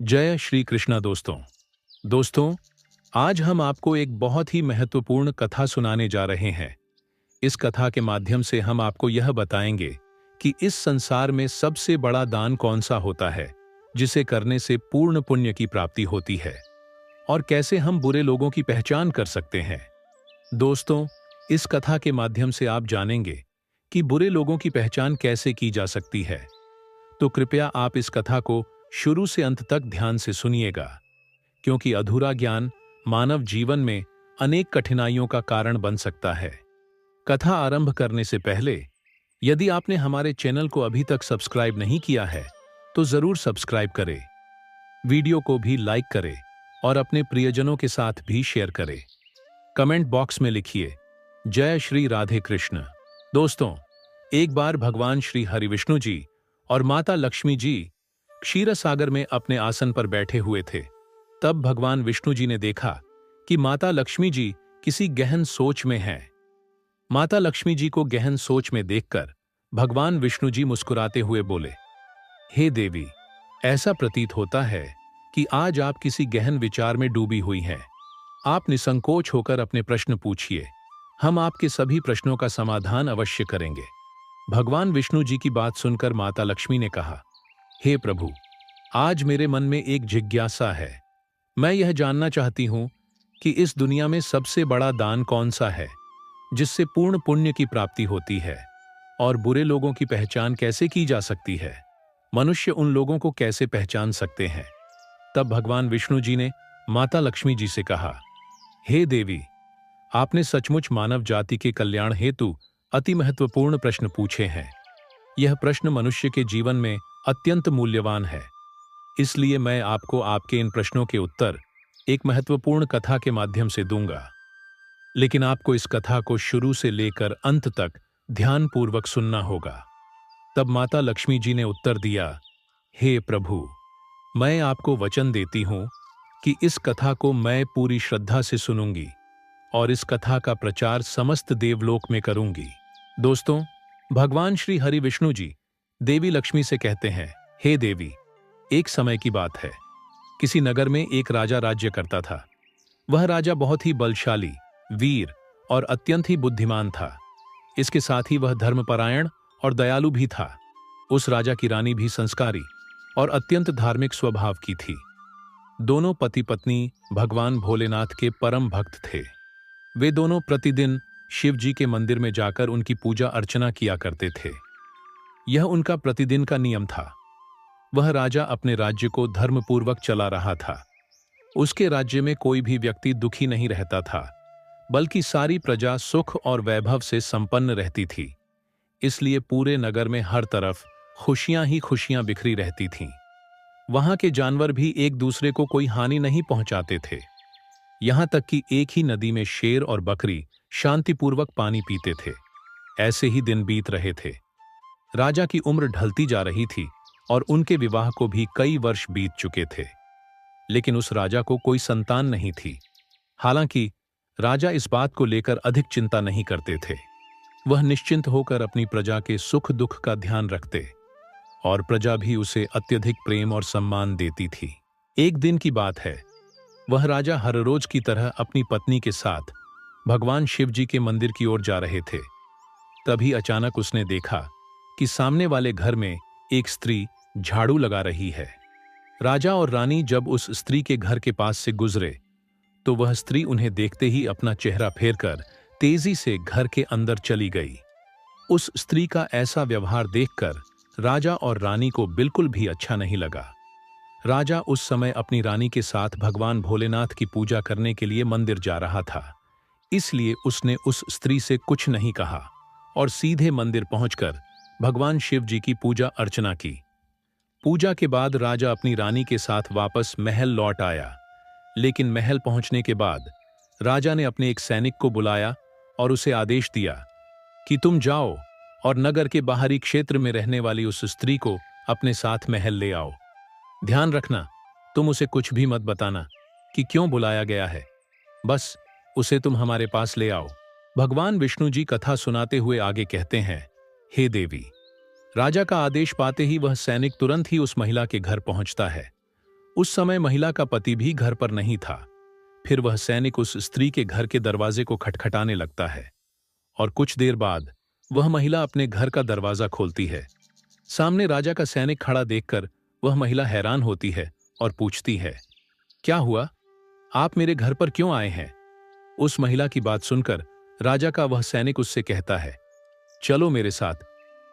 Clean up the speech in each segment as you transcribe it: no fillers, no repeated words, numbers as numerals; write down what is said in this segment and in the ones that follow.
जय श्री कृष्णा दोस्तों, आज हम आपको एक बहुत ही महत्वपूर्ण कथा सुनाने जा रहे हैं। इस कथा के माध्यम से हम आपको यह बताएंगे कि इस संसार में सबसे बड़ा दान कौन सा होता है, जिसे करने से पूर्ण पुण्य की प्राप्ति होती है, और कैसे हम बुरे लोगों की पहचान कर सकते हैं। दोस्तों, इस कथा के माध्यम से आप जानेंगे कि बुरे लोगों की पहचान कैसे की जा सकती है। तो कृपया आप इस कथा को शुरू से अंत तक ध्यान से सुनिएगा, क्योंकि अधूरा ज्ञान मानव जीवन में अनेक कठिनाइयों का कारण बन सकता है। कथा आरंभ करने से पहले यदि आपने हमारे चैनल को अभी तक सब्सक्राइब नहीं किया है तो जरूर सब्सक्राइब करें, वीडियो को भी लाइक करें और अपने प्रियजनों के साथ भी शेयर करें। कमेंट बॉक्स में लिखिए जय श्री राधे कृष्ण। दोस्तों, एक बार भगवान श्री हरिविष्णु जी और माता लक्ष्मी जी क्षीर सागर में अपने आसन पर बैठे हुए थे। तब भगवान विष्णु जी ने देखा कि माता लक्ष्मी जी किसी गहन सोच में हैं। माता लक्ष्मी जी को गहन सोच में देखकर भगवान विष्णु जी मुस्कुराते हुए बोले, हे देवी, ऐसा प्रतीत होता है कि आज आप किसी गहन विचार में डूबी हुई हैं। आप निसंकोच होकर अपने प्रश्न पूछिए, हम आपके सभी प्रश्नों का समाधान अवश्य करेंगे। भगवान विष्णु जी की बात सुनकर माता लक्ष्मी ने कहा, हे प्रभु, आज मेरे मन में एक जिज्ञासा है। मैं यह जानना चाहती हूं कि इस दुनिया में सबसे बड़ा दान कौन सा है, जिससे पूर्ण पुण्य की प्राप्ति होती है, और बुरे लोगों की पहचान कैसे की जा सकती है। मनुष्य उन लोगों को कैसे पहचान सकते हैं। तब भगवान विष्णु जी ने माता लक्ष्मी जी से कहा, हे देवी, आपने सचमुच मानव जाति के कल्याण हेतु अति महत्वपूर्ण प्रश्न पूछे हैं। यह प्रश्न मनुष्य के जीवन में अत्यंत मूल्यवान है, इसलिए मैं आपको आपके इन प्रश्नों के उत्तर एक महत्वपूर्ण कथा के माध्यम से दूंगा। लेकिन आपको इस कथा को शुरू से लेकर अंत तक ध्यानपूर्वक सुनना होगा। तब माता लक्ष्मी जी ने उत्तर दिया, हे प्रभु, मैं आपको वचन देती हूं कि इस कथा को मैं पूरी श्रद्धा से सुनूंगी और इस कथा का प्रचार समस्त देवलोक में करूंगी। दोस्तों, भगवान श्री हरि विष्णु जी देवी लक्ष्मी से कहते हैं, हे देवी, एक समय की बात है। किसी नगर में एक राजा राज्य करता था। वह राजा बहुत ही बलशाली, वीर और अत्यंत ही बुद्धिमान था। इसके साथ ही वह धर्मपरायण और दयालु भी था। उस राजा की रानी भी संस्कारी और अत्यंत धार्मिक स्वभाव की थी। दोनों पति पत्नी भगवान भोलेनाथ के परम भक्त थे। वे दोनों प्रतिदिन शिव जी के मंदिर में जाकर उनकी पूजा अर्चना किया करते थे। यह उनका प्रतिदिन का नियम था। वह राजा अपने राज्य को धर्मपूर्वक चला रहा था। उसके राज्य में कोई भी व्यक्ति दुखी नहीं रहता था, बल्कि सारी प्रजा सुख और वैभव से संपन्न रहती थी। इसलिए पूरे नगर में हर तरफ खुशियां ही खुशियां बिखरी रहती थीं। वहां के जानवर भी एक दूसरे को कोई हानि नहीं पहुंचाते थे। यहां तक कि एक ही नदी में शेर और बकरी शांतिपूर्वक पानी पीते थे। ऐसे ही दिन बीत रहे थे। राजा की उम्र ढलती जा रही थी और उनके विवाह को भी कई वर्ष बीत चुके थे। लेकिन उस राजा को कोई संतान नहीं थी। हालांकि राजा इस बात को लेकर अधिक चिंता नहीं करते थे। वह निश्चिंत होकर अपनी प्रजा के सुख दुख का ध्यान रखते और प्रजा भी उसे अत्यधिक प्रेम और सम्मान देती थी। एक दिन की बात है, वह राजा हर रोज की तरह अपनी पत्नी के साथ भगवान शिव जी के मंदिर की ओर जा रहे थे। तभी अचानक उसने देखा कि सामने वाले घर में एक स्त्री झाड़ू लगा रही है। राजा और रानी जब उस स्त्री के घर के पास से गुजरे तो वह स्त्री उन्हें देखते ही अपना चेहरा फेरकर तेजी से घर के अंदर चली गई। उस स्त्री का ऐसा व्यवहार देखकर राजा और रानी को बिल्कुल भी अच्छा नहीं लगा। राजा उस समय अपनी रानी के साथ भगवान भोलेनाथ की पूजा करने के लिए मंदिर जा रहा था। इसलिए उसने उस स्त्री से कुछ नहीं कहा और सीधे मंदिर पहुंचकर भगवान शिव जी की पूजा अर्चना की। पूजा के बाद राजा अपनी रानी के साथ वापस महल लौट आया। लेकिन महल पहुंचने के बाद राजा ने अपने एक सैनिक को बुलाया और उसे आदेश दिया कि तुम जाओ और नगर के बाहरी क्षेत्र में रहने वाली उस स्त्री को अपने साथ महल ले आओ। ध्यान रखना, तुम उसे कुछ भी मत बताना कि क्यों बुलाया गया है। बस उसे तुम हमारे पास ले आओ। भगवान विष्णु जी कथा सुनाते हुए आगे कहते हैं, हे देवी, राजा का आदेश पाते ही वह सैनिक तुरंत ही उस महिला के घर पहुंचता है। उस समय महिला का पति भी घर पर नहीं था। फिर वह सैनिक उस स्त्री के घर के दरवाजे को खटखटाने लगता है और कुछ देर बाद वह महिला अपने घर का दरवाजा खोलती है। सामने राजा का सैनिक खड़ा देखकर वह महिला हैरान होती है और पूछती है, क्या हुआ? आप मेरे घर पर क्यों आए हैं? उस महिला की बात सुनकर राजा का वह सैनिक उससे कहता है, चलो मेरे साथ,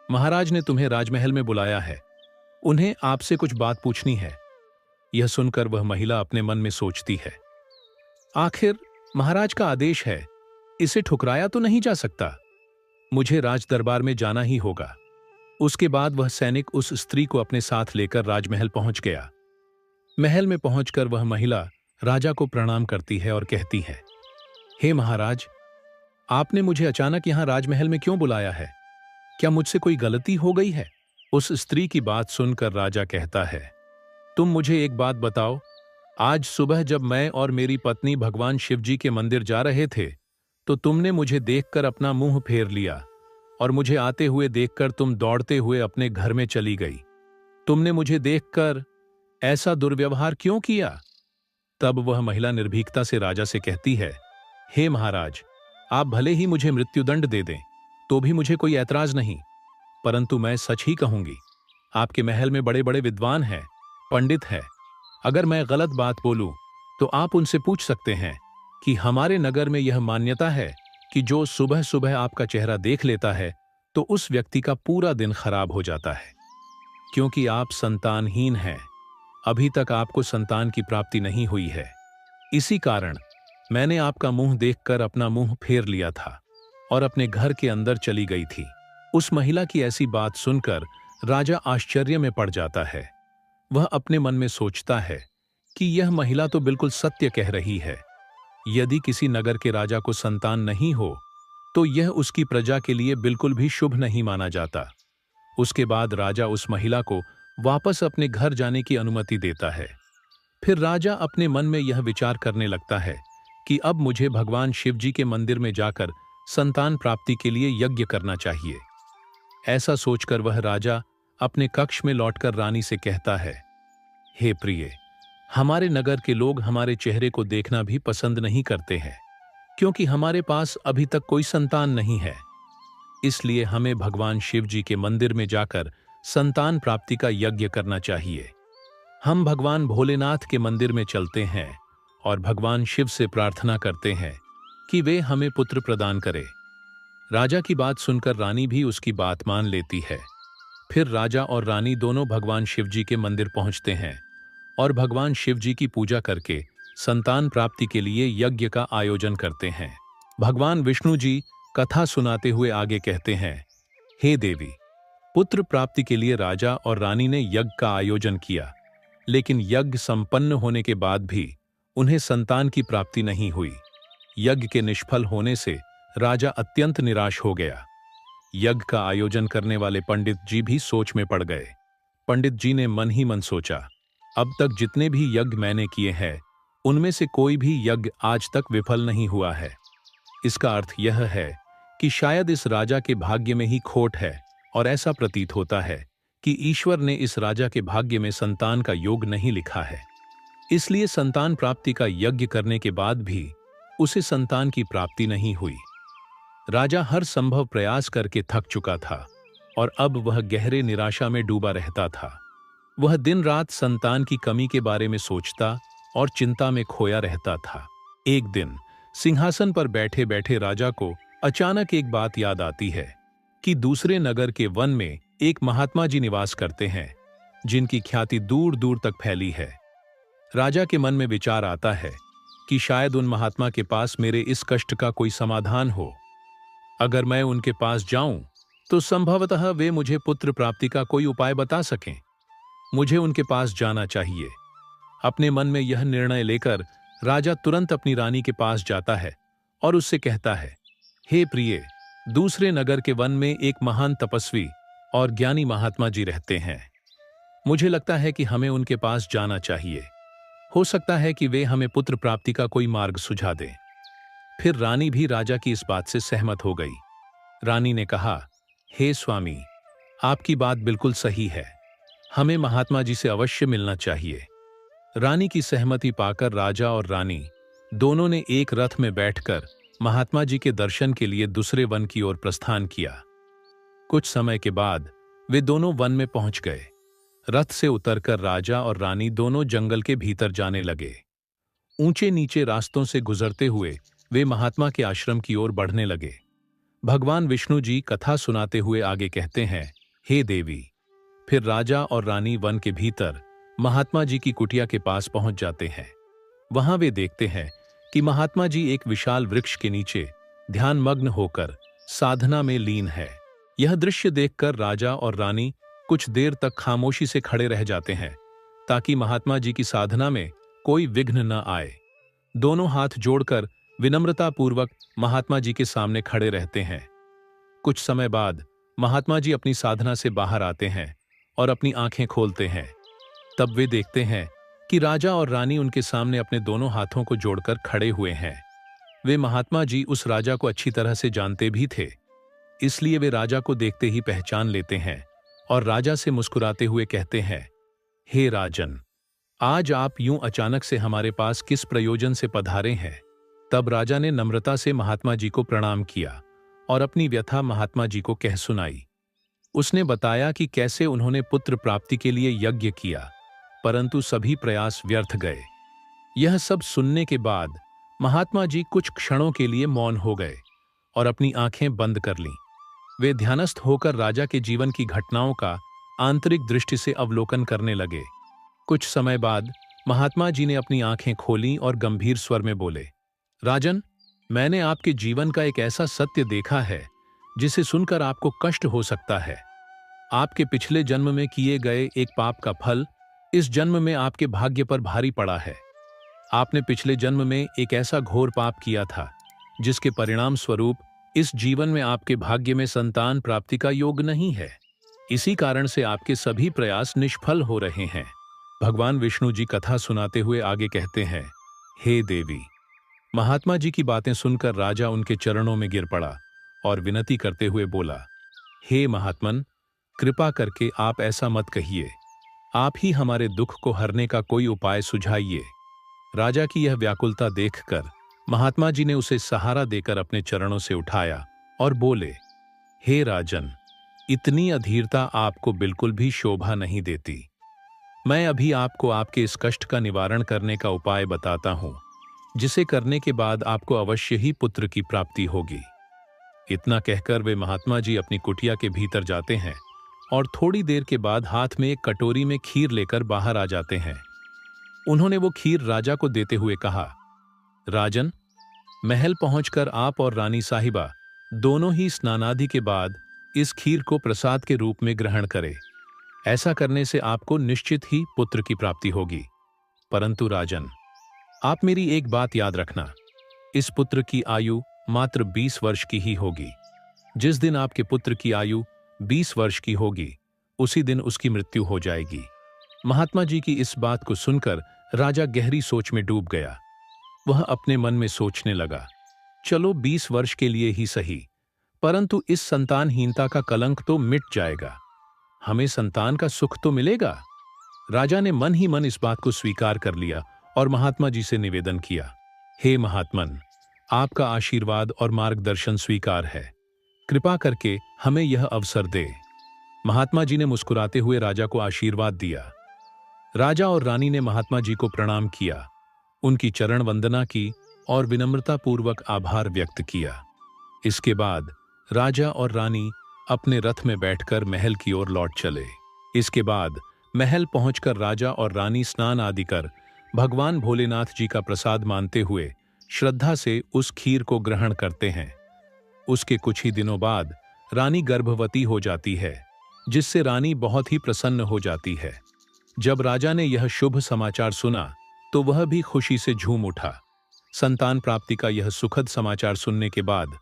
महाराज ने तुम्हें राजमहल में बुलाया है, उन्हें आपसे कुछ बात पूछनी है। यह सुनकर वह महिला अपने मन में सोचती है, आखिर महाराज का आदेश है, इसे ठुकराया तो नहीं जा सकता, मुझे राज दरबार में जाना ही होगा। उसके बाद वह सैनिक उस स्त्री को अपने साथ लेकर राजमहल पहुंच गया। महल में पहुंचकर वह महिला राजा को प्रणाम करती है और कहती है, हे महाराज, आपने मुझे अचानक यहां राजमहल में क्यों बुलाया है? क्या मुझसे कोई गलती हो गई है? उस स्त्री की बात सुनकर राजा कहता है, तुम मुझे एक बात बताओ, आज सुबह जब मैं और मेरी पत्नी भगवान शिवजी के मंदिर जा रहे थे तो तुमने मुझे देखकर अपना मुंह फेर लिया और मुझे आते हुए देखकर तुम दौड़ते हुए अपने घर में चली गई। तुमने मुझे देखकर ऐसा दुर्व्यवहार क्यों किया? तब वह महिला निर्भीकता से राजा से कहती है, हे महाराज, आप भले ही मुझे मृत्युदंड दे दें तो भी मुझे कोई ऐतराज नहीं, परंतु मैं सच ही कहूंगी। आपके महल में बड़े बड़े विद्वान हैं, पंडित हैं। अगर मैं गलत बात बोलूं तो आप उनसे पूछ सकते हैं कि हमारे नगर में यह मान्यता है कि जो सुबह सुबह आपका चेहरा देख लेता है तो उस व्यक्ति का पूरा दिन खराब हो जाता है। क्योंकि आप संतानहीन हैं, अभी तक आपको संतान की प्राप्ति नहीं हुई है, इसी कारण मैंने आपका मुंह देखकर अपना मुंह फेर लिया था और अपने घर के अंदर चली गई थी। उस महिला की ऐसी बात सुनकर राजा आश्चर्य में पड़ जाता है। वह अपने मन में सोचता है कि यह महिला तो बिल्कुल सत्य कह रही है। यदि किसी नगर के राजा को संतान नहीं हो तो यह उसकी प्रजा के लिए बिल्कुल भी शुभ नहीं माना जाता। उसके बाद राजा उस महिला को वापस अपने घर जाने की अनुमति देता है। फिर राजा अपने मन में यह विचार करने लगता है कि अब मुझे भगवान शिवजी के मंदिर में जाकर संतान प्राप्ति के लिए यज्ञ करना चाहिए। ऐसा सोचकर वह राजा अपने कक्ष में लौटकर रानी से कहता है, हे प्रिय, हमारे नगर के लोग हमारे चेहरे को देखना भी पसंद नहीं करते हैं, क्योंकि हमारे पास अभी तक कोई संतान नहीं है। इसलिए हमें भगवान शिवजी के मंदिर में जाकर संतान प्राप्ति का यज्ञ करना चाहिए। हम भगवान भोलेनाथ के मंदिर में चलते हैं और भगवान शिव से प्रार्थना करते हैं कि वे हमें पुत्र प्रदान करें। राजा की बात सुनकर रानी भी उसकी बात मान लेती है। फिर राजा और रानी दोनों भगवान शिवजी के मंदिर पहुंचते हैं और भगवान शिवजी की पूजा करके संतान प्राप्ति के लिए यज्ञ का आयोजन करते हैं। भगवान विष्णु जी कथा सुनाते हुए आगे कहते हैं, हे देवी, पुत्र प्राप्ति के लिए राजा और रानी ने यज्ञ का आयोजन किया, लेकिन यज्ञ संपन्न होने के बाद भी उन्हें संतान की प्राप्ति नहीं हुई। यज्ञ के निष्फल होने से राजा अत्यंत निराश हो गया। यज्ञ का आयोजन करने वाले पंडित जी भी सोच में पड़ गए। पंडित जी ने मन ही मन सोचा, अब तक जितने भी यज्ञ मैंने किए हैं उनमें से कोई भी यज्ञ आज तक विफल नहीं हुआ है। इसका अर्थ यह है कि शायद इस राजा के भाग्य में ही खोट है और ऐसा प्रतीत होता है कि ईश्वर ने इस राजा के भाग्य में संतान का योग नहीं लिखा है। इसलिए संतान प्राप्ति का यज्ञ करने के बाद भी उसे संतान की प्राप्ति नहीं हुई। राजा हर संभव प्रयास करके थक चुका था और अब वह गहरे निराशा में डूबा रहता था। वह दिन रात संतान की कमी के बारे में सोचता और चिंता में खोया रहता था। एक दिन सिंहासन पर बैठे बैठे राजा को अचानक एक बात याद आती है कि दूसरे नगर के वन में एक महात्मा जी निवास करते हैं, जिनकी ख्याति दूर दूर तक फैली है। राजा के मन में विचार आता है कि शायद उन महात्मा के पास मेरे इस कष्ट का कोई समाधान हो। अगर मैं उनके पास जाऊं तो संभवतः वे मुझे पुत्र प्राप्ति का कोई उपाय बता सकें। मुझे उनके पास जाना चाहिए। अपने मन में यह निर्णय लेकर राजा तुरंत अपनी रानी के पास जाता है और उससे कहता है, हे प्रिय, दूसरे नगर के वन में एक महान तपस्वी और ज्ञानी महात्मा जी रहते हैं। मुझे लगता है कि हमें उनके पास जाना चाहिए। हो सकता है कि वे हमें पुत्र प्राप्ति का कोई मार्ग सुझा दें। फिर रानी भी राजा की इस बात से सहमत हो गई। रानी ने कहा, हे स्वामी, आपकी बात बिल्कुल सही है, हमें महात्मा जी से अवश्य मिलना चाहिए। रानी की सहमति पाकर राजा और रानी दोनों ने एक रथ में बैठकर महात्मा जी के दर्शन के लिए दूसरे वन की ओर प्रस्थान किया। कुछ समय के बाद वे दोनों वन में पहुंच गए। रथ से उतरकर राजा और रानी दोनों जंगल के भीतर जाने लगे। ऊंचे नीचे रास्तों से गुजरते हुए वे महात्मा के आश्रम की ओर बढ़ने लगे। भगवान विष्णु जी कथा सुनाते हुए आगे कहते हैं, हे देवी। फिर राजा और रानी वन के भीतर महात्मा जी की कुटिया के पास पहुंच जाते हैं। वहां वे देखते हैं कि महात्मा जी एक विशाल वृक्ष के नीचे ध्यानमग्न होकर साधना में लीन है। यह दृश्य देखकर राजा और रानी कुछ देर तक खामोशी से खड़े रह जाते हैं ताकि महात्मा जी की साधना में कोई विघ्न न आए। दोनों हाथ जोड़कर विनम्रतापूर्वक महात्मा जी के सामने खड़े रहते हैं। कुछ समय बाद महात्मा जी अपनी साधना से बाहर आते हैं और अपनी आंखें खोलते हैं। तब वे देखते हैं कि राजा और रानी उनके सामने अपने दोनों हाथों को जोड़कर खड़े हुए हैं। वे महात्मा जी उस राजा को अच्छी तरह से जानते भी थे, इसलिए वे राजा को देखते ही पहचान लेते हैं और राजा से मुस्कुराते हुए कहते हैं, हे राजन, आज आप यूं अचानक से हमारे पास किस प्रयोजन से पधारे हैं? तब राजा ने नम्रता से महात्मा जी को प्रणाम किया और अपनी व्यथा महात्मा जी को कह सुनाई। उसने बताया कि कैसे उन्होंने पुत्र प्राप्ति के लिए यज्ञ किया, परंतु सभी प्रयास व्यर्थ गए। यह सब सुनने के बाद महात्मा जी कुछ क्षणों के लिए मौन हो गए और अपनी आंखें बंद कर लीं। वे ध्यानस्थ होकर राजा के जीवन की घटनाओं का आंतरिक दृष्टि से अवलोकन करने लगे। कुछ समय बाद महात्मा जी ने अपनी आंखें खोलीं और गंभीर स्वर में बोले, राजन, मैंने आपके जीवन का एक ऐसा सत्य देखा है जिसे सुनकर आपको कष्ट हो सकता है। आपके पिछले जन्म में किए गए एक पाप का फल इस जन्म में आपके भाग्य पर भारी पड़ा है। आपने पिछले जन्म में एक ऐसा घोर पाप किया था जिसके परिणाम स्वरूप इस जीवन में आपके भाग्य में संतान प्राप्ति का योग नहीं है। इसी कारण से आपके सभी प्रयास निष्फल हो रहे हैं। भगवान विष्णु जी कथा सुनाते हुए आगे कहते हैं, हे देवी। महात्मा जी की बातें सुनकर राजा उनके चरणों में गिर पड़ा और विनती करते हुए बोला, हे महात्मन, कृपा करके आप ऐसा मत कहिए। आप ही हमारे दुख को हरने का कोई उपाय सुझाइए। राजा की यह व्याकुलता देखकर महात्मा जी ने उसे सहारा देकर अपने चरणों से उठाया और बोले, हे राजन, इतनी अधीरता आपको बिल्कुल भी शोभा नहीं देती। मैं अभी आपको आपके इस कष्ट का निवारण करने का उपाय बताता हूं, जिसे करने के बाद आपको अवश्य ही पुत्र की प्राप्ति होगी। इतना कहकर वे महात्मा जी अपनी कुटिया के भीतर जाते हैं और थोड़ी देर के बाद हाथ में एक कटोरी में खीर लेकर बाहर आ जाते हैं। उन्होंने वो खीर राजा को देते हुए कहा, राजन, महल पहुंचकर आप और रानी साहिबा दोनों ही स्नानादि के बाद इस खीर को प्रसाद के रूप में ग्रहण करें। ऐसा करने से आपको निश्चित ही पुत्र की प्राप्ति होगी। परंतु राजन, आप मेरी एक बात याद रखना, इस पुत्र की आयु मात्र 20 वर्ष की ही होगी। जिस दिन आपके पुत्र की आयु 20 वर्ष की होगी, उसी दिन उसकी मृत्यु हो जाएगी। महात्मा जी की इस बात को सुनकर राजा गहरी सोच में डूब गया। वह अपने मन में सोचने लगा, चलो 20 वर्ष के लिए ही सही, परंतु इस संतानहीनता का कलंक तो मिट जाएगा, हमें संतान का सुख तो मिलेगा। राजा ने मन ही मन इस बात को स्वीकार कर लिया और महात्मा जी से निवेदन किया, हे महात्मन, आपका आशीर्वाद और मार्गदर्शन स्वीकार है, कृपा करके हमें यह अवसर दे। महात्मा जी ने मुस्कुराते हुए राजा को आशीर्वाद दिया। राजा और रानी ने महात्मा जी को प्रणाम किया, उनकी चरण वंदना की और विनम्रतापूर्वक आभार व्यक्त किया। इसके बाद राजा और रानी अपने रथ में बैठकर महल की ओर लौट चले। इसके बाद महल पहुंचकर राजा और रानी स्नान आदि कर भगवान भोलेनाथ जी का प्रसाद मानते हुए श्रद्धा से उस खीर को ग्रहण करते हैं। उसके कुछ ही दिनों बाद रानी गर्भवती हो जाती है, जिससे रानी बहुत ही प्रसन्न हो जाती है। जब राजा ने यह शुभ समाचार सुना तो वह भी खुशी से झूम उठा। संतान प्राप्ति का यह सुखद समाचार सुनने के बाद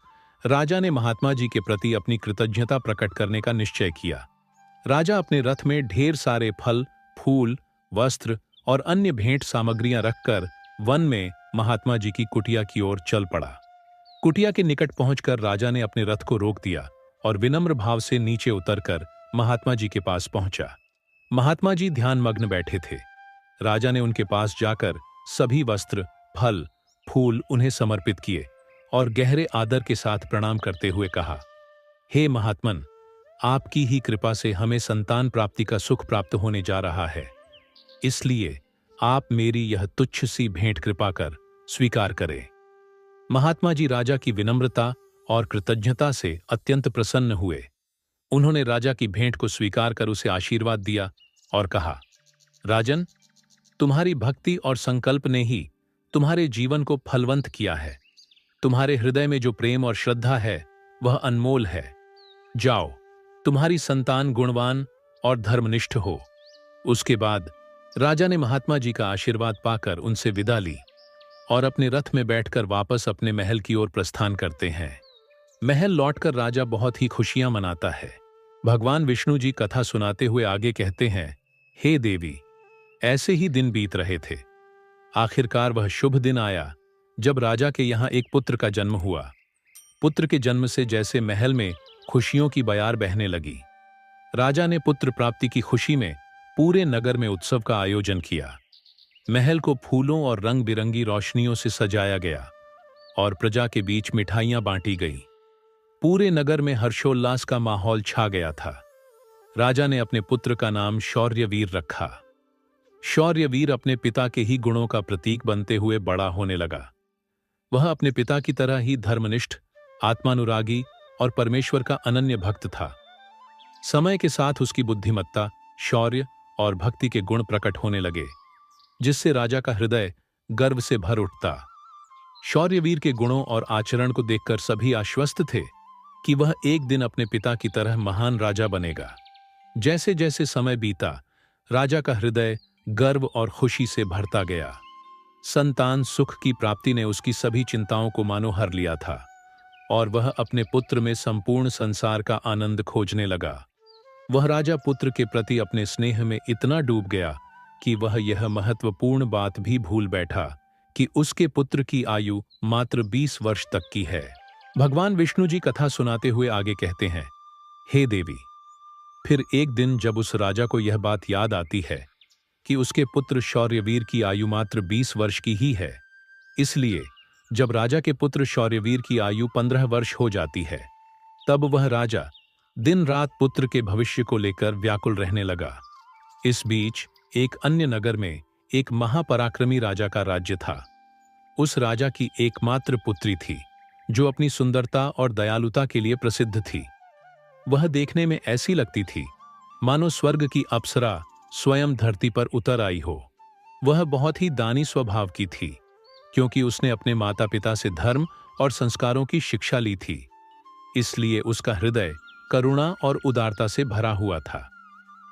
राजा ने महात्मा जी के प्रति अपनी कृतज्ञता प्रकट करने का निश्चय किया। राजा अपने रथ में ढेर सारे फल, फूल, वस्त्र और अन्य भेंट सामग्रियां रखकर वन में महात्मा जी की कुटिया की ओर चल पड़ा। कुटिया के निकट पहुंचकर राजा ने अपने रथ को रोक दिया और विनम्र भाव से नीचे उतरकर महात्मा जी के पास पहुंचा। महात्मा जी ध्यानमग्न बैठे थे। राजा ने उनके पास जाकर सभी वस्त्र, फल, फूल उन्हें समर्पित किए और गहरे आदर के साथ प्रणाम करते हुए कहा, हे महात्मन, आपकी ही कृपा से हमें संतान प्राप्ति का सुख प्राप्त होने जा रहा है, इसलिए आप मेरी यह तुच्छ सी भेंट कृपा कर स्वीकार करें। महात्मा जी राजा की विनम्रता और कृतज्ञता से अत्यंत प्रसन्न हुए। उन्होंने राजा की भेंट को स्वीकार कर उसे आशीर्वाद दिया और कहा, राजन, तुम्हारी भक्ति और संकल्प ने ही तुम्हारे जीवन को फलवंत किया है। तुम्हारे हृदय में जो प्रेम और श्रद्धा है वह अनमोल है। जाओ, तुम्हारी संतान गुणवान और धर्मनिष्ठ हो। उसके बाद राजा ने महात्मा जी का आशीर्वाद पाकर उनसे विदा ली और अपने रथ में बैठकर वापस अपने महल की ओर प्रस्थान करते हैं। महल लौटकर राजा बहुत ही खुशियां मनाता है। भगवान विष्णु जी कथा सुनाते हुए आगे कहते हैं, हे देवी, ऐसे ही दिन बीत रहे थे। आखिरकार वह शुभ दिन आया जब राजा के यहाँ एक पुत्र का जन्म हुआ। पुत्र के जन्म से जैसे महल में खुशियों की बयार बहने लगी। राजा ने पुत्र प्राप्ति की खुशी में पूरे नगर में उत्सव का आयोजन किया। महल को फूलों और रंग बिरंगी रोशनियों से सजाया गया और प्रजा के बीच मिठाइयां बांटी गईं। पूरे नगर में हर्षोल्लास का माहौल छा गया था। राजा ने अपने पुत्र का नाम शौर्यवीर रखा। शौर्यवीर अपने पिता के ही गुणों का प्रतीक बनते हुए बड़ा होने लगा। वह अपने पिता की तरह ही धर्मनिष्ठ, आत्मानुरागी और परमेश्वर का अनन्य भक्त था। समय के साथ उसकी बुद्धिमत्ता, शौर्य और भक्ति के गुण प्रकट होने लगे, जिससे राजा का हृदय गर्व से भर उठता। शौर्यवीर के गुणों और आचरण को देखकर सभी आश्वस्त थे कि वह एक दिन अपने पिता की तरह महान राजा बनेगा। जैसे जैसे समय बीता, राजा का हृदय गर्व और खुशी से भरता गया। संतान सुख की प्राप्ति ने उसकी सभी चिंताओं को मानो हर लिया था और वह अपने पुत्र में संपूर्ण संसार का आनंद खोजने लगा। वह राजा पुत्र के प्रति अपने स्नेह में इतना डूब गया कि वह यह महत्वपूर्ण बात भी भूल बैठा कि उसके पुत्र की आयु मात्र 20 वर्ष तक की है। भगवान विष्णु जी कथा सुनाते हुए आगे कहते हैं, हे देवी, फिर एक दिन जब उस राजा को यह बात याद आती है कि उसके पुत्र शौर्यवीर की आयु मात्र 20 वर्ष की ही है, इसलिए जब राजा के पुत्र शौर्यवीर की आयु 15 वर्ष हो जाती है, तब वह राजा दिन रात पुत्र के भविष्य को लेकर व्याकुल रहने लगा। इस बीच एक अन्य नगर में एक महापराक्रमी राजा का राज्य था। उस राजा की एकमात्र पुत्री थी, जो अपनी सुंदरता और दयालुता के लिए प्रसिद्ध थी। वह देखने में ऐसी लगती थी मानो स्वर्ग की अप्सरा स्वयं धरती पर उतर आई हो। वह बहुत ही दानी स्वभाव की थी, क्योंकि उसने अपने माता पिता से धर्म और संस्कारों की शिक्षा ली थी। इसलिए उसका हृदय करुणा और उदारता से भरा हुआ था।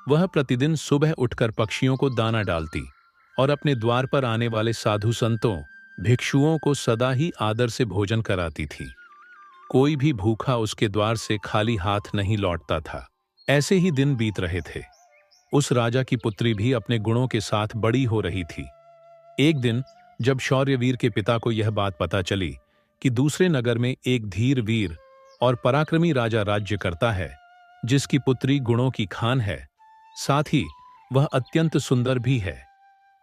वह प्रतिदिन सुबह उठकर पक्षियों को दाना डालती और अपने द्वार पर आने वाले साधु संतों, भिक्षुओं को सदा ही आदर से भोजन कराती थी। कोई भी भूखा उसके द्वार से खाली हाथ नहीं लौटता था। ऐसे ही दिन बीत रहे थे। उस राजा की पुत्री भी अपने गुणों के साथ बड़ी हो रही थी। एक दिन जब शौर्यवीर के पिता को यह बात पता चली कि दूसरे नगर में एक धीर वीर और पराक्रमी राजा राज्य करता है, जिसकी पुत्री गुणों की खान है, साथ ही वह अत्यंत सुंदर भी है,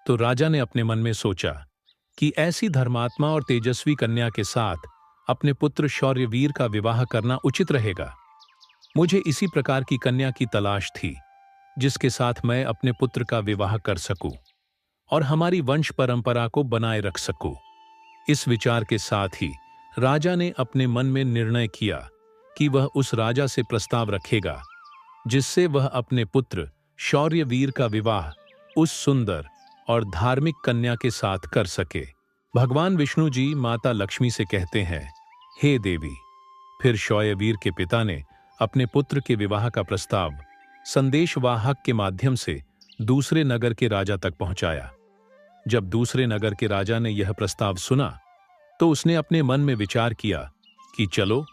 तो राजा ने अपने मन में सोचा कि ऐसी धर्मात्मा और तेजस्वी कन्या के साथ अपने पुत्र शौर्यवीर का विवाह करना उचित रहेगा। मुझे इसी प्रकार की कन्या की तलाश थी, जिसके साथ मैं अपने पुत्र का विवाह कर सकूं और हमारी वंश परंपरा को बनाए रख सकूं। इस विचार के साथ ही राजा ने अपने मन में निर्णय किया कि वह उस राजा से प्रस्ताव रखेगा, जिससे वह अपने पुत्र शौर्यवीर का विवाह उस सुंदर और धार्मिक कन्या के साथ कर सके। भगवान विष्णु जी माता लक्ष्मी से कहते हैं, हे देवी। फिर शौर्यवीर के पिता ने अपने पुत्र के विवाह का प्रस्ताव संदेशवाहक के माध्यम से दूसरे नगर के राजा तक पहुंचाया। जब दूसरे नगर के राजा ने यह प्रस्ताव सुना, तो उसने अपने मन में विचार किया कि चलो,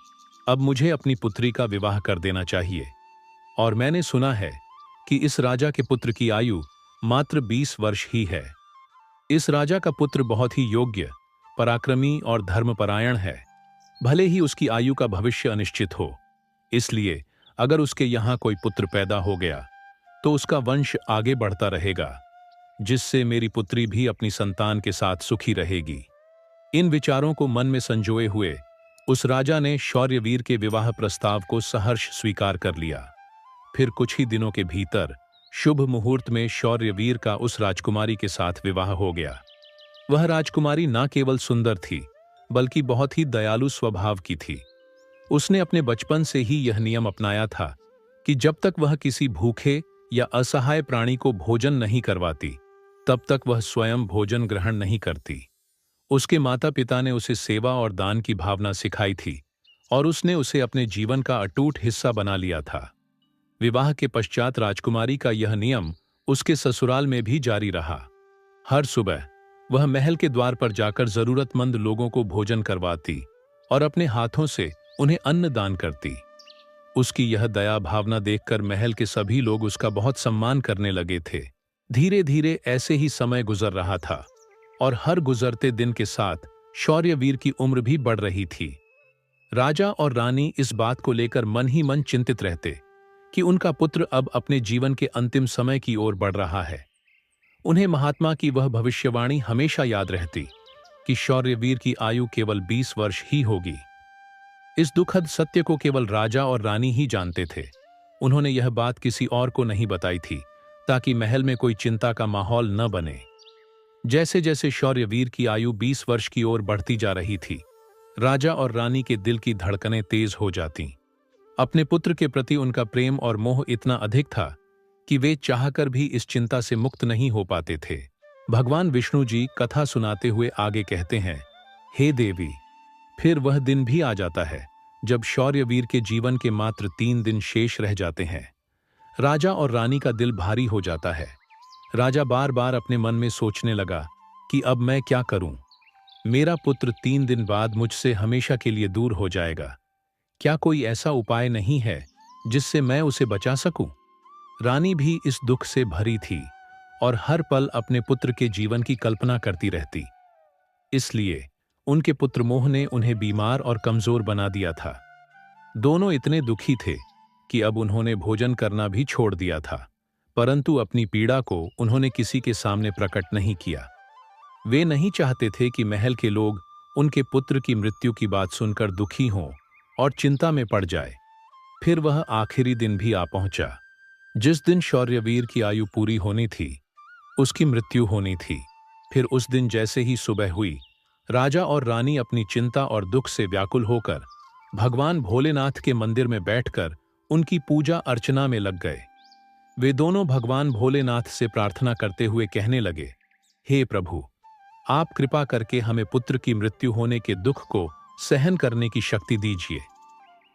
अब मुझे अपनी पुत्री का विवाह कर देना चाहिए। और मैंने सुना है कि इस राजा के पुत्र की आयु मात्र 20 वर्ष ही है। इस राजा का पुत्र बहुत ही योग्य, पराक्रमी और धर्मपरायण है। भले ही उसकी आयु का भविष्य अनिश्चित हो, इसलिए अगर उसके यहाँ कोई पुत्र पैदा हो गया तो उसका वंश आगे बढ़ता रहेगा। जिससे मेरी पुत्री भी अपनी संतान के साथ सुखी रहेगी। इन विचारों को मन में संजोए हुए उस राजा ने शौर्यवीर के विवाह प्रस्ताव को सहर्ष स्वीकार कर लिया। फिर कुछ ही दिनों के भीतर शुभ मुहूर्त में शौर्यवीर का उस राजकुमारी के साथ विवाह हो गया। वह राजकुमारी न केवल सुंदर थी, बल्कि बहुत ही दयालु स्वभाव की थी। उसने अपने बचपन से ही यह नियम अपनाया था कि जब तक वह किसी भूखे या असहाय प्राणी को भोजन नहीं करवाती, तब तक वह स्वयं भोजन ग्रहण नहीं करती। उसके माता पिता ने उसे सेवा और दान की भावना सिखाई थी और उसने उसे अपने जीवन का अटूट हिस्सा बना लिया था। विवाह के पश्चात राजकुमारी का यह नियम उसके ससुराल में भी जारी रहा। हर सुबह वह महल के द्वार पर जाकर जरूरतमंद लोगों को भोजन करवाती और अपने हाथों से उन्हें अन्न दान करती। उसकी यह दया भावना देखकर महल के सभी लोग उसका बहुत सम्मान करने लगे थे। धीरे धीरे ऐसे ही समय गुजर रहा था और हर गुजरते दिन के साथ शौर्यवीर की उम्र भी बढ़ रही थी। राजा और रानी इस बात को लेकर मन ही मन चिंतित रहते कि उनका पुत्र अब अपने जीवन के अंतिम समय की ओर बढ़ रहा है। उन्हें महात्मा की वह भविष्यवाणी हमेशा याद रहती कि शौर्यवीर की आयु केवल 20 वर्ष ही होगी। इस दुखद सत्य को केवल राजा और रानी ही जानते थे। उन्होंने यह बात किसी और को नहीं बताई थी, ताकि महल में कोई चिंता का माहौल न बने। जैसे जैसे शौर्यवीर की आयु 20 वर्ष की ओर बढ़ती जा रही थी, राजा और रानी के दिल की धड़कनें तेज हो जातीं। अपने पुत्र के प्रति उनका प्रेम और मोह इतना अधिक था कि वे चाहकर भी इस चिंता से मुक्त नहीं हो पाते थे। भगवान विष्णु जी कथा सुनाते हुए आगे कहते हैं, हे देवी, फिर वह दिन भी आ जाता है जब शौर्यवीर के जीवन के मात्र 3 दिन शेष रह जाते हैं। राजा और रानी का दिल भारी हो जाता है। राजा बार बार अपने मन में सोचने लगा कि अब मैं क्या करूं? मेरा पुत्र 3 दिन बाद मुझसे हमेशा के लिए दूर हो जाएगा। क्या कोई ऐसा उपाय नहीं है जिससे मैं उसे बचा सकूं? रानी भी इस दुख से भरी थी और हर पल अपने पुत्र के जीवन की कल्पना करती रहती। इसलिए उनके पुत्र मोह ने उन्हें बीमार और कमजोर बना दिया था। दोनों इतने दुखी थे कि अब उन्होंने भोजन करना भी छोड़ दिया था, परंतु अपनी पीड़ा को उन्होंने किसी के सामने प्रकट नहीं किया। वे नहीं चाहते थे कि महल के लोग उनके पुत्र की मृत्यु की बात सुनकर दुखी हों और चिंता में पड़ जाए। फिर वह आखिरी दिन भी आ पहुंचा, जिस दिन शौर्यवीर की आयु पूरी होनी थी, उसकी मृत्यु होनी थी। फिर उस दिन जैसे ही सुबह हुई, राजा और रानी अपनी चिंता और दुख से व्याकुल होकर भगवान भोलेनाथ के मंदिर में बैठकर उनकी पूजा अर्चना में लग गए। वे दोनों भगवान भोलेनाथ से प्रार्थना करते हुए कहने लगे, हे प्रभु, आप कृपा करके हमें पुत्र की मृत्यु होने के दुख को सहन करने की शक्ति दीजिए।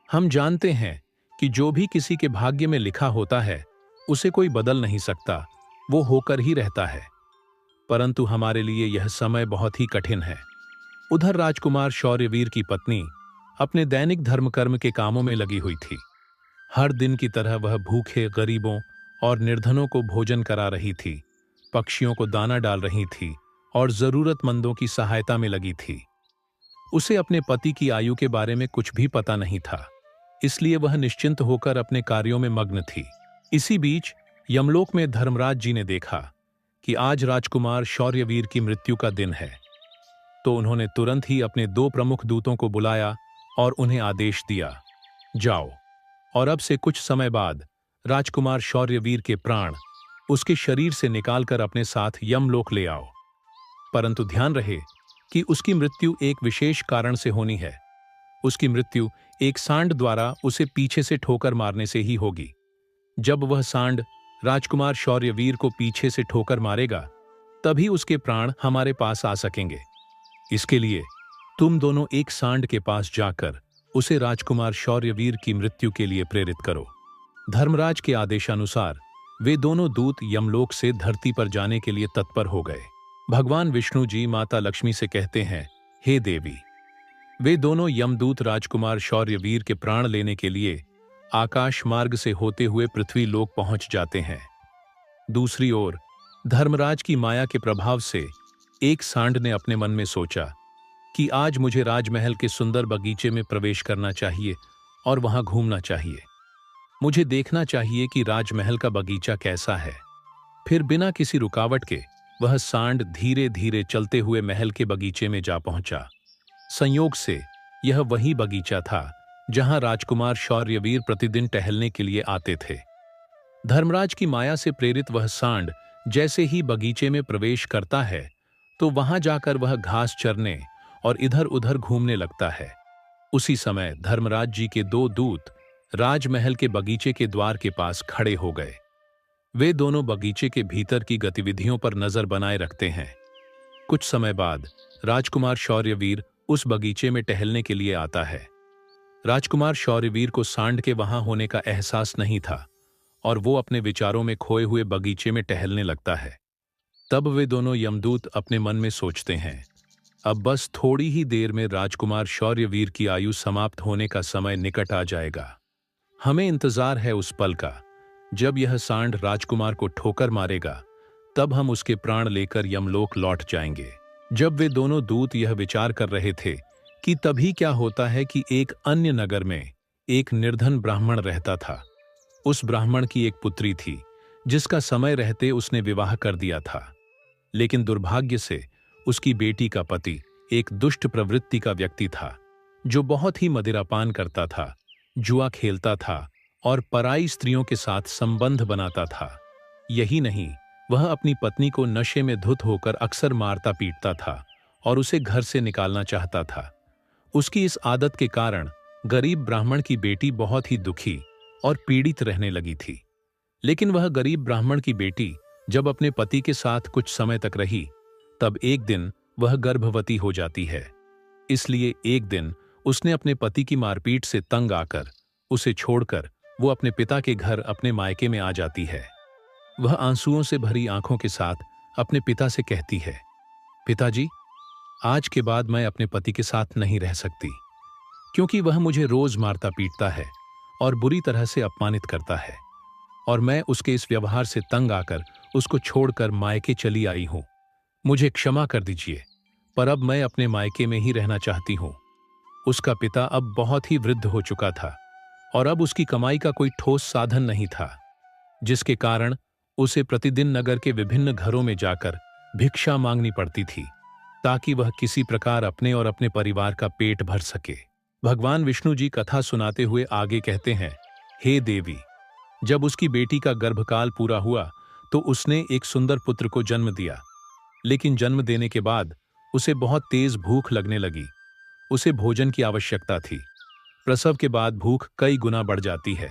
हम जानते हैं कि जो भी किसी के भाग्य में लिखा होता है, उसे कोई बदल नहीं सकता, वो होकर ही रहता है। परंतु हमारे लिए यह समय बहुत ही कठिन है। उधर राजकुमार शौर्यवीर की पत्नी अपने दैनिक धर्मकर्म के कामों में लगी हुई थी। हर दिन की तरह वह भूखे गरीबों और निर्धनों को भोजन करा रही थी, पक्षियों को दाना डाल रही थी और जरूरतमंदों की सहायता में लगी थी। उसे अपने पति की आयु के बारे में कुछ भी पता नहीं था, इसलिए वह निश्चिंत होकर अपने कार्यों में मग्न थी। इसी बीच यमलोक में धर्मराज जी ने देखा कि आज राजकुमार शौर्यवीर की मृत्यु का दिन है, तो उन्होंने तुरंत ही अपने 2 प्रमुख दूतों को बुलाया और उन्हें आदेश दिया, जाओ और अब से कुछ समय बाद राजकुमार शौर्यवीर के प्राण उसके शरीर से निकालकर अपने साथ यमलोक ले आओ। परंतु ध्यान रहे कि उसकी मृत्यु एक विशेष कारण से होनी है। उसकी मृत्यु एक सांड द्वारा उसे पीछे से ठोकर मारने से ही होगी। जब वह सांड राजकुमार शौर्यवीर को पीछे से ठोकर मारेगा, तभी उसके प्राण हमारे पास आ सकेंगे। इसके लिए तुम दोनों एक सांड के पास जाकर उसे राजकुमार शौर्यवीर की मृत्यु के लिए प्रेरित करो। धर्मराज के आदेशानुसार वे दोनों दूत यमलोक से धरती पर जाने के लिए तत्पर हो गए। भगवान विष्णु जी माता लक्ष्मी से कहते हैं, हे देवी। वे दोनों यमदूत राजकुमार शौर्यवीर के प्राण लेने के लिए आकाश मार्ग से होते हुए पृथ्वी लोक पहुंच जाते हैं। दूसरी ओर धर्मराज की माया के प्रभाव से एक सांड ने अपने मन में सोचा कि आज मुझे राजमहल के सुंदर बगीचे में प्रवेश करना चाहिए और वहां घूमना चाहिए। मुझे देखना चाहिए कि राजमहल का बगीचा कैसा है। फिर बिना किसी रुकावट के वह सांड धीरे धीरे चलते हुए महल के बगीचे में जा पहुंचा। संयोग से यह वही बगीचा था जहां राजकुमार शौर्यवीर प्रतिदिन टहलने के लिए आते थे। धर्मराज की माया से प्रेरित वह सांड जैसे ही बगीचे में प्रवेश करता है तो वहां जाकर वह घास चरने और इधर उधर घूमने लगता है। उसी समय धर्मराज जी के दो दूत राजमहल के बगीचे के द्वार के पास खड़े हो गए। वे दोनों बगीचे के भीतर की गतिविधियों पर नजर बनाए रखते हैं। कुछ समय बाद राजकुमार शौर्यवीर उस बगीचे में टहलने के लिए आता है। राजकुमार शौर्यवीर को सांड के वहां होने का एहसास नहीं था और वो अपने विचारों में खोए हुए बगीचे में टहलने लगता है। तब वे दोनों यमदूत अपने मन में सोचते हैं, अब बस थोड़ी ही देर में राजकुमार शौर्यवीर की आयु समाप्त होने का समय निकट आ जाएगा। हमें इंतजार है उस पल का जब यह सांड राजकुमार को ठोकर मारेगा, तब हम उसके प्राण लेकर यमलोक लौट जाएंगे। जब वे दोनों दूत यह विचार कर रहे थे कि तभी क्या होता है कि एक अन्य नगर में एक निर्धन ब्राह्मण रहता था। उस ब्राह्मण की एक पुत्री थी जिसका समय रहते उसने विवाह कर दिया था, लेकिन दुर्भाग्य से उसकी बेटी का पति एक दुष्ट प्रवृत्ति का व्यक्ति था जो बहुत ही मदिरापान करता था, जुआ खेलता था और पराई स्त्रियों के साथ संबंध बनाता था। यही नहीं, वह अपनी पत्नी को नशे में धुत होकर अक्सर मारता पीटता था और उसे घर से निकालना चाहता था। उसकी इस आदत के कारण गरीब ब्राह्मण की बेटी बहुत ही दुखी और पीड़ित रहने लगी थी। लेकिन वह गरीब ब्राह्मण की बेटी जब अपने पति के साथ कुछ समय तक रही, तब एक दिन वह गर्भवती हो जाती है। इसलिए एक दिन उसने अपने पति की मारपीट से तंग आकर उसे छोड़कर वो अपने पिता के घर अपने मायके में आ जाती है। वह आंसुओं से भरी आंखों के साथ अपने पिता से कहती है, पिताजी, आज के बाद मैं अपने पति के साथ नहीं रह सकती, क्योंकि वह मुझे रोज मारता पीटता है और बुरी तरह से अपमानित करता है और मैं उसके इस व्यवहार से तंग आकर उसको छोड़कर मायके चली आई हूं। मुझे क्षमा कर दीजिए, पर अब मैं अपने मायके में ही रहना चाहती हूं। उसका पिता अब बहुत ही वृद्ध हो चुका था और अब उसकी कमाई का कोई ठोस साधन नहीं था, जिसके कारण उसे प्रतिदिन नगर के विभिन्न घरों में जाकर भिक्षा मांगनी पड़ती थी ताकि वह किसी प्रकार अपने और अपने परिवार का पेट भर सके। भगवान विष्णु जी कथा सुनाते हुए आगे कहते हैं, हे देवी, जब उसकी बेटी का गर्भकाल पूरा हुआ तो उसने एक सुंदर पुत्र को जन्म दिया, लेकिन जन्म देने के बाद उसे बहुत तेज भूख लगने लगी। उसे भोजन की आवश्यकता थी। प्रसव के बाद भूख कई गुना बढ़ जाती है,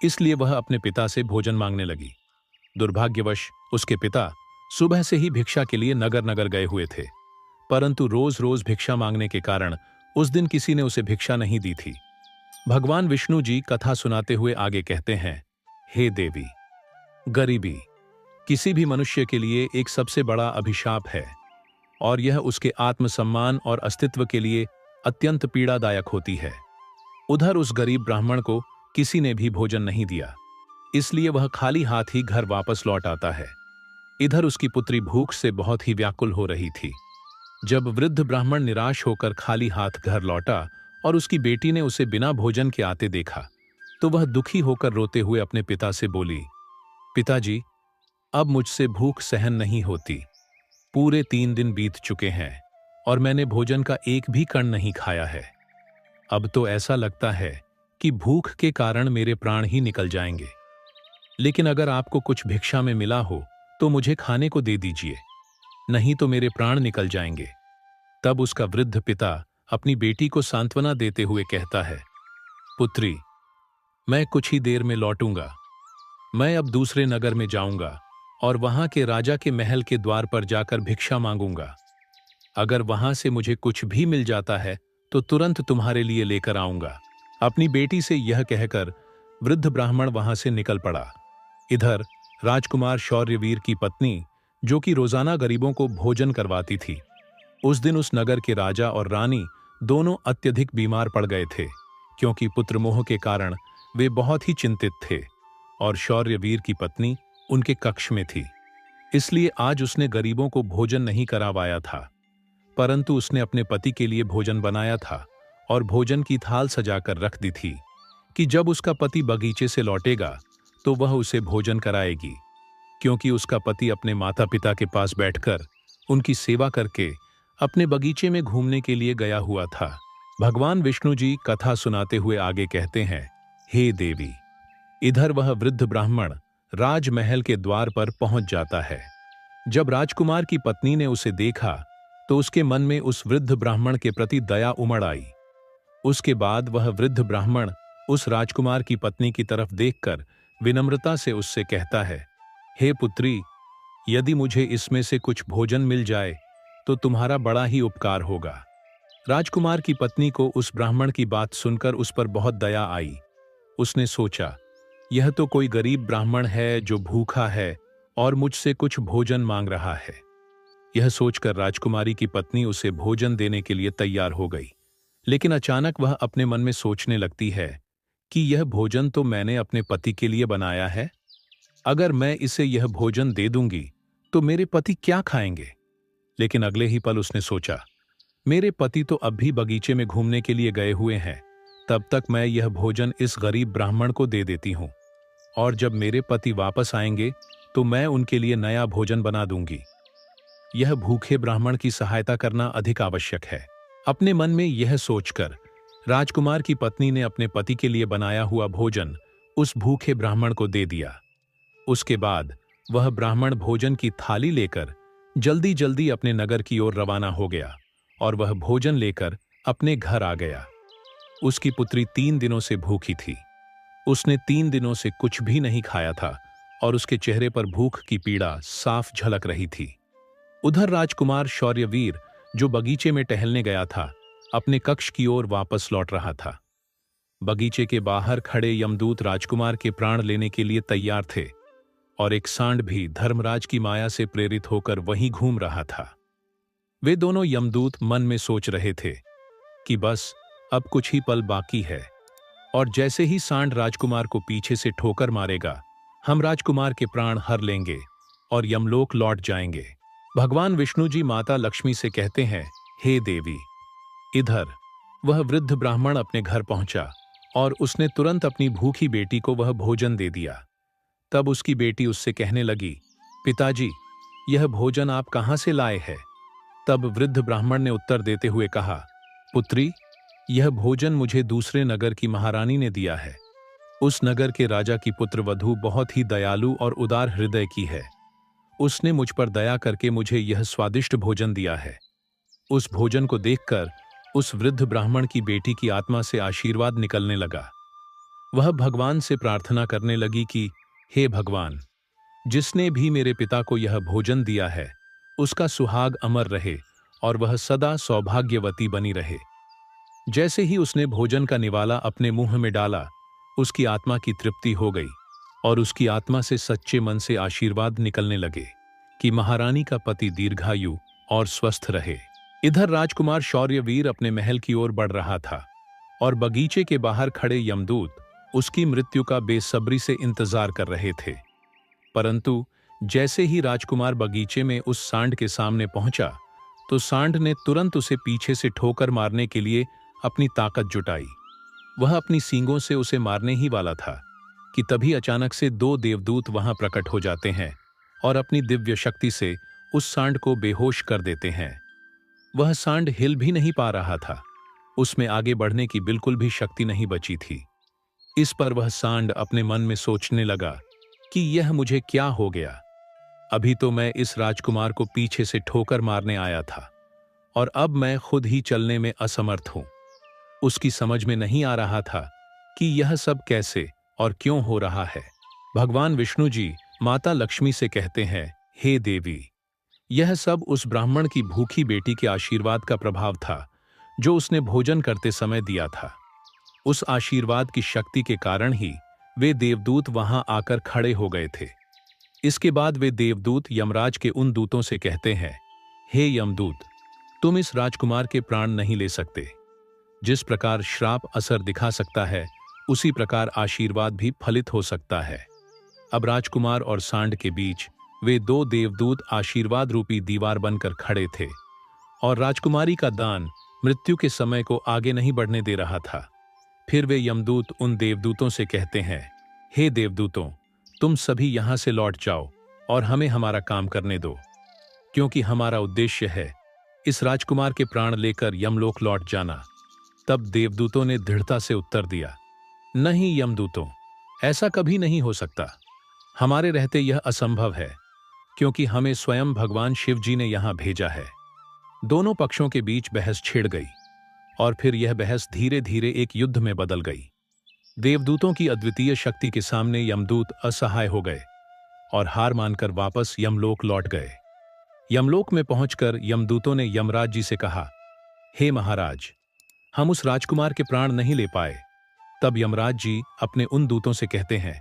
इसलिए वह अपने पिता से भोजन मांगने लगी। दुर्भाग्यवश उसके पिता सुबह से ही भिक्षा के लिए नगर नगर गए हुए थे, परंतु रोज रोज भिक्षा मांगने के कारण उस दिन किसी ने उसे भिक्षा नहीं दी थी। भगवान विष्णु जी कथा सुनाते हुए आगे कहते हैं, हे देवी, गरीबी किसी भी मनुष्य के लिए एक सबसे बड़ा अभिशाप है और यह उसके आत्मसम्मान और अस्तित्व के लिए अत्यंत पीड़ादायक होती है। उधर उस गरीब ब्राह्मण को किसी ने भी भोजन नहीं दिया, इसलिए वह खाली हाथ ही घर वापस लौट आता है। इधर उसकी पुत्री भूख से बहुत ही व्याकुल हो रही थी। जब वृद्ध ब्राह्मण निराश होकर खाली हाथ घर लौटा और उसकी बेटी ने उसे बिना भोजन के आते देखा, तो वह दुखी होकर रोते हुए अपने पिता से बोली, पिताजी, अब मुझसे भूख सहन नहीं होती। पूरे 3 दिन बीत चुके हैं और मैंने भोजन का एक भी कण नहीं खाया है। अब तो ऐसा लगता है कि भूख के कारण मेरे प्राण ही निकल जाएंगे। लेकिन अगर आपको कुछ भिक्षा में मिला हो तो मुझे खाने को दे दीजिए, नहीं तो मेरे प्राण निकल जाएंगे। तब उसका वृद्ध पिता अपनी बेटी को सांत्वना देते हुए कहता है, पुत्री, मैं कुछ ही देर में लौटूंगा। मैं अब दूसरे नगर में जाऊंगा और वहां के राजा के महल के द्वार पर जाकर भिक्षा मांगूंगा। अगर वहां से मुझे कुछ भी मिल जाता है तो तुरंत तुम्हारे लिए लेकर आऊंगा। अपनी बेटी से यह कहकर वृद्ध ब्राह्मण वहां से निकल पड़ा। इधर राजकुमार शौर्यवीर की पत्नी, जो कि रोजाना गरीबों को भोजन करवाती थी, उस दिन उस नगर के राजा और रानी दोनों अत्यधिक बीमार पड़ गए थे, क्योंकि पुत्रमोह के कारण वे बहुत ही चिंतित थे और शौर्यवीर की पत्नी उनके कक्ष में थी। इसलिए आज उसने गरीबों को भोजन नहीं करवाया था, परंतु उसने अपने पति के लिए भोजन बनाया था और भोजन की थाल सजाकर रख दी थी कि जब उसका पति बगीचे से लौटेगा तो वह उसे भोजन कराएगी। क्योंकि उसका पति अपने माता पिता के पास बैठकर उनकी सेवा करके अपने बगीचे में घूमने के लिए गया हुआ था। भगवान विष्णु जी कथा सुनाते हुए आगे कहते हैं, हे देवी। इधर वह वृद्ध ब्राह्मण राजमहल के द्वार पर पहुंच जाता है। जब राजकुमार की पत्नी ने उसे देखा तो उसके मन में उस वृद्ध ब्राह्मण के प्रति दया उमड़ आई। उसके बाद वह वृद्ध ब्राह्मण उस राजकुमार की पत्नी की तरफ देखकर विनम्रता से उससे कहता है, हे पुत्री, यदि मुझे इसमें से कुछ भोजन मिल जाए तो तुम्हारा बड़ा ही उपकार होगा। राजकुमार की पत्नी को उस ब्राह्मण की बात सुनकर उस पर बहुत दया आई। उसने सोचा, यह तो कोई गरीब ब्राह्मण है जो भूखा है और मुझसे कुछ भोजन मांग रहा है। यह सोचकर राजकुमारी की पत्नी उसे भोजन देने के लिए तैयार हो गई। लेकिन अचानक वह अपने मन में सोचने लगती है कि यह भोजन तो मैंने अपने पति के लिए बनाया है। अगर मैं इसे यह भोजन दे दूंगी तो मेरे पति क्या खाएंगे? लेकिन अगले ही पल उसने सोचा, मेरे पति तो अब भी बगीचे में घूमने के लिए गए हुए हैं, तब तक मैं यह भोजन इस गरीब ब्राह्मण को दे देती हूं, और जब मेरे पति वापस आएंगे तो मैं उनके लिए नया भोजन बना दूंगी। यह भूखे ब्राह्मण की सहायता करना अधिक आवश्यक है। अपने मन में यह सोचकर राजकुमार की पत्नी ने अपने पति के लिए बनाया हुआ भोजन उस भूखे ब्राह्मण को दे दिया। उसके बाद वह ब्राह्मण भोजन की थाली लेकर जल्दी जल्दी अपने नगर की ओर रवाना हो गया और वह भोजन लेकर अपने घर आ गया। उसकी पुत्री 3 दिनों से भूखी थी। उसने 3 दिनों से कुछ भी नहीं खाया था और उसके चेहरे पर भूख की पीड़ा साफ झलक रही थी। उधर राजकुमार शौर्यवीर, जो बगीचे में टहलने गया था, अपने कक्ष की ओर वापस लौट रहा था। बगीचे के बाहर खड़े यमदूत राजकुमार के प्राण लेने के लिए तैयार थे और एक सांड भी धर्मराज की माया से प्रेरित होकर वहीं घूम रहा था। वे दोनों यमदूत मन में सोच रहे थे कि बस अब कुछ ही पल बाकी है और जैसे ही सांड राजकुमार को पीछे से ठोकर मारेगा, हम राजकुमार के प्राण हर लेंगे और यमलोक लौट जाएंगे। भगवान विष्णु जी माता लक्ष्मी से कहते हैं, हे देवी। इधर वह वृद्ध ब्राह्मण अपने घर पहुंचा और उसने तुरंत अपनी भूखी बेटी को वह भोजन दे दिया। तब उसकी बेटी उससे कहने लगी, पिताजी, यह भोजन आप कहां से लाए हैं? तब वृद्ध ब्राह्मण ने उत्तर देते हुए कहा, पुत्री, यह भोजन मुझे दूसरे नगर की महारानी ने दिया है। उस नगर के राजा की पुत्र वधू बहुत ही दयालु और उदार हृदय की है। उसने मुझ पर दया करके मुझे यह स्वादिष्ट भोजन दिया है। उस भोजन को देखकर उस वृद्ध ब्राह्मण की बेटी की आत्मा से आशीर्वाद निकलने लगा। वह भगवान से प्रार्थना करने लगी कि हे भगवान, जिसने भी मेरे पिता को यह भोजन दिया है उसका सुहाग अमर रहे और वह सदा सौभाग्यवती बनी रहे। जैसे ही उसने भोजन का निवाला अपने मुंह में डाला, उसकी आत्मा की तृप्ति हो गई और उसकी आत्मा से सच्चे मन से आशीर्वाद निकलने लगे कि महारानी का पति दीर्घायु और स्वस्थ रहे। इधर राजकुमार शौर्यवीर अपने महल की ओर बढ़ रहा था और बगीचे के बाहर खड़े यमदूत उसकी मृत्यु का बेसब्री से इंतजार कर रहे थे। परंतु जैसे ही राजकुमार बगीचे में उस सांड के सामने पहुंचा तो सांड ने तुरंत उसे पीछे से ठोकर मारने के लिए अपनी ताकत जुटाई। वह अपनी सींगों से उसे मारने ही वाला था कि तभी अचानक से 2 देवदूत वहां प्रकट हो जाते हैं और अपनी दिव्य शक्ति से उस सांड को बेहोश कर देते हैं। वह सांड हिल भी नहीं पा रहा था। उसमें आगे बढ़ने की बिल्कुल भी शक्ति नहीं बची थी। इस पर वह सांड अपने मन में सोचने लगा कि यह मुझे क्या हो गया। अभी तो मैं इस राजकुमार को पीछे से ठोकर मारने आया था और अब मैं खुद ही चलने में असमर्थ हूं। उसकी समझ में नहीं आ रहा था कि यह सब कैसे और क्यों हो रहा है। भगवान विष्णु जी माता लक्ष्मी से कहते हैं, हे देवी, यह सब उस ब्राह्मण की भूखी बेटी के आशीर्वाद का प्रभाव था जो उसने भोजन करते समय दिया था। उस आशीर्वाद की शक्ति के कारण ही वे देवदूत वहां आकर खड़े हो गए थे। इसके बाद वे देवदूत यमराज के उन दूतों से कहते हैं, हे यमदूत, तुम इस राजकुमार के प्राण नहीं ले सकते। जिस प्रकार श्राप असर दिखा सकता है, उसी प्रकार आशीर्वाद भी फलित हो सकता है। अब राजकुमार और सांड के बीच वे 2 देवदूत आशीर्वाद रूपी दीवार बनकर खड़े थे और राजकुमारी का दान मृत्यु के समय को आगे नहीं बढ़ने दे रहा था। फिर वे यमदूत उन देवदूतों से कहते हैं, हे देवदूतों, तुम सभी यहां से लौट जाओ और हमें हमारा काम करने दो, क्योंकि हमारा उद्देश्य है इस राजकुमार के प्राण लेकर यमलोक लौट जाना। तब देवदूतों ने दृढ़ता से उत्तर दिया, नहीं यमदूतों, ऐसा कभी नहीं हो सकता। हमारे रहते यह असंभव है, क्योंकि हमें स्वयं भगवान शिव जी ने यहां भेजा है। दोनों पक्षों के बीच बहस छिड़ गई और फिर यह बहस धीरे धीरे एक युद्ध में बदल गई। देवदूतों की अद्वितीय शक्ति के सामने यमदूत असहाय हो गए और हार मानकर वापस यमलोक लौट गए। यमलोक में पहुंचकर यमदूतों ने यमराज जी से कहा, हे महाराज, हम उस राजकुमार के प्राण नहीं ले पाए। तब यमराज जी अपने उन दूतों से कहते हैं,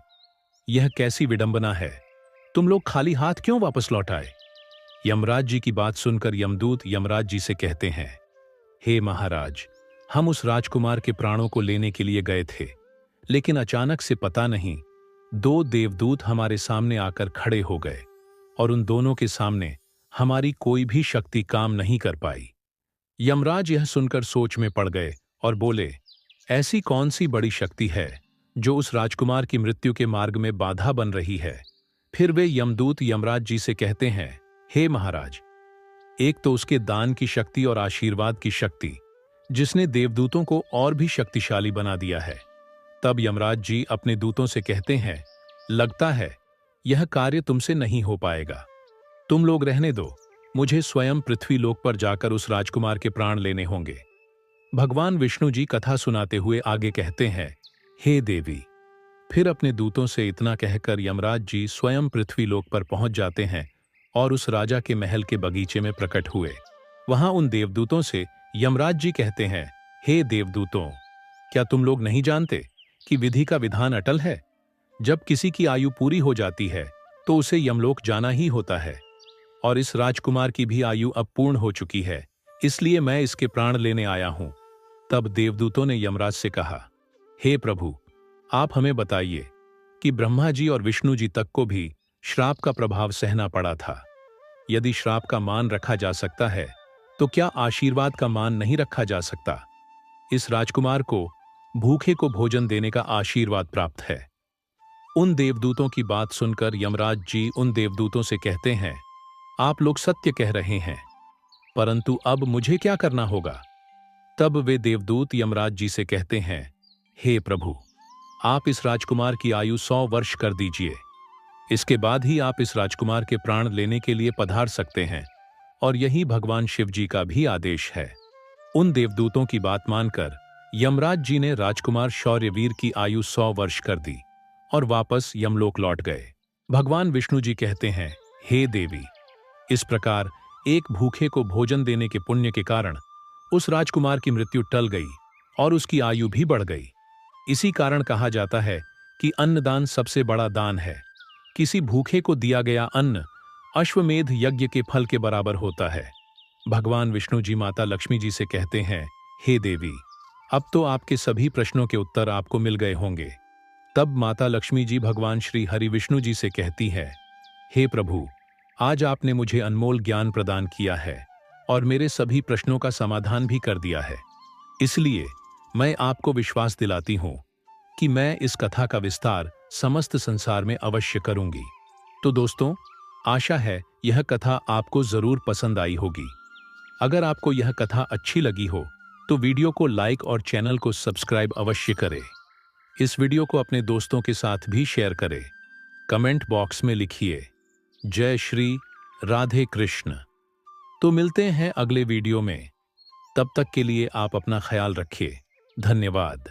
यह कैसी विडंबना है, तुम लोग खाली हाथ क्यों वापस लौट आए? यमराज जी की बात सुनकर यमदूत यमराज जी से कहते हैं, हे महाराज, हम उस राजकुमार के प्राणों को लेने के लिए गए थे, लेकिन अचानक से पता नहीं दो देवदूत हमारे सामने आकर खड़े हो गए और उन दोनों के सामने हमारी कोई भी शक्ति काम नहीं कर पाई। यमराज यह सुनकर सोच में पड़ गए और बोले, ऐसी कौन सी बड़ी शक्ति है जो उस राजकुमार की मृत्यु के मार्ग में बाधा बन रही है? फिर वे यमदूत यमराज जी से कहते हैं, हे महाराज, एक तो उसके दान की शक्ति और आशीर्वाद की शक्ति, जिसने देवदूतों को और भी शक्तिशाली बना दिया है। तब यमराज जी अपने दूतों से कहते हैं, लगता है यह कार्य तुमसे नहीं हो पाएगा, तुम लोग रहने दो, मुझे स्वयं पृथ्वी लोक पर जाकर उस राजकुमार के प्राण लेने होंगे। भगवान विष्णु जी कथा सुनाते हुए आगे कहते हैं, हे देवी। फिर अपने दूतों से इतना कहकर यमराज जी स्वयं पृथ्वी लोक पर पहुंच जाते हैं और उस राजा के महल के बगीचे में प्रकट हुए। वहां उन देवदूतों से यमराज जी कहते हैं, हे देवदूतों, क्या तुम लोग नहीं जानते कि विधि का विधान अटल है? जब किसी की आयु पूरी हो जाती है तो उसे यमलोक जाना ही होता है, और इस राजकुमार की भी आयु अब पूर्ण हो चुकी है, इसलिए मैं इसके प्राण लेने आया हूं। तब देवदूतों ने यमराज से कहा, हे प्रभु, आप हमें बताइए कि ब्रह्मा जी और विष्णु जी तक को भी श्राप का प्रभाव सहना पड़ा था। यदि श्राप का मान रखा जा सकता है तो क्या आशीर्वाद का मान नहीं रखा जा सकता? इस राजकुमार को भूखे को भोजन देने का आशीर्वाद प्राप्त है। उन देवदूतों की बात सुनकर यमराज जी उन देवदूतों से कहते हैं, आप लोग सत्य कह रहे हैं, परंतु अब मुझे क्या करना होगा? तब वे देवदूत यमराज जी से कहते हैं, हे प्रभु, आप इस राजकुमार की आयु 100 वर्ष कर दीजिए। इसके बाद ही आप इस राजकुमार के प्राण लेने के लिए पधार सकते हैं, और यही भगवान शिव जी का भी आदेश है। उन देवदूतों की बात मानकर यमराज जी ने राजकुमार शौर्यवीर की आयु 100 वर्ष कर दी और वापस यमलोक लौट गए। भगवान विष्णु जी कहते हैं, हे देवी, इस प्रकार एक भूखे को भोजन देने के पुण्य के कारण उस राजकुमार की मृत्यु टल गई और उसकी आयु भी बढ़ गई। इसी कारण कहा जाता है कि अन्नदान सबसे बड़ा दान है। किसी भूखे को दिया गया अन्न अश्वमेध यज्ञ के फल के बराबर होता है। भगवान विष्णु जी माता लक्ष्मी जी से कहते हैं, हे देवी, अब तो आपके सभी प्रश्नों के उत्तर आपको मिल गए होंगे। तब माता लक्ष्मी जी भगवान श्री हरि विष्णु जी से कहती है, हे प्रभु, आज आपने मुझे अनमोल ज्ञान प्रदान किया है और मेरे सभी प्रश्नों का समाधान भी कर दिया है। इसलिए मैं आपको विश्वास दिलाती हूं कि मैं इस कथा का विस्तार समस्त संसार में अवश्य करूंगी। तो दोस्तों, आशा है यह कथा आपको जरूर पसंद आई होगी। अगर आपको यह कथा अच्छी लगी हो तो वीडियो को लाइक और चैनल को सब्सक्राइब अवश्य करें। इस वीडियो को अपने दोस्तों के साथ भी शेयर करें। कमेंट बॉक्स में लिखिए, जय श्री राधे कृष्ण। तो मिलते हैं अगले वीडियो में। तब तक के लिए आप अपना ख्याल रखिए। धन्यवाद।